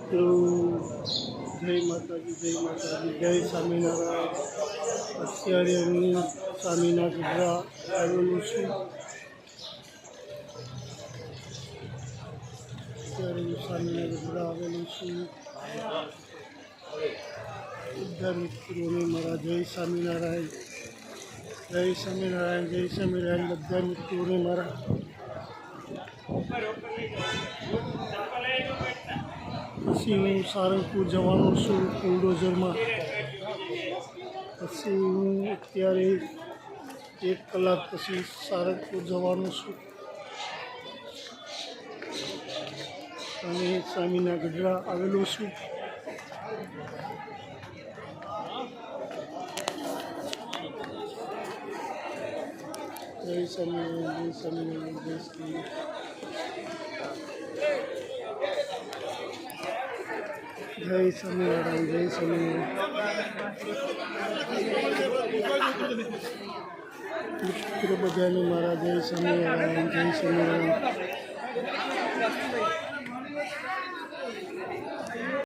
મિત્રો જય માતાજી, જય સ્વામિનારાયણ. અત્યારે હું સ્વામીના ગઢડા આવેલું છું. બધા મિત્રોને મારા જય સ્વામિનારાયણ, જય સ્વામિનારાયણ, જય સ્વામિનારાયણ. બધા મિત્રોને મારા પછી હું સારંગપુર જવાનો છું બુલડોઝરમાં. પછી હું અત્યારે 1 કલાક પછી સારંગપુર જવાનો છું અને સ્વામીના ગઢડા આવેલો છું. જય સ્વામિનારાયણ, જય સ્વામિનારાયણ, જય સ્વામિનારાયણ, જય સ્વામિનારાયણ, જય સ્વામિનારાયણ. મિત્રો બધાને મારા જય સ્વામિનારાયણ, જય સ્વામિનારાયણ.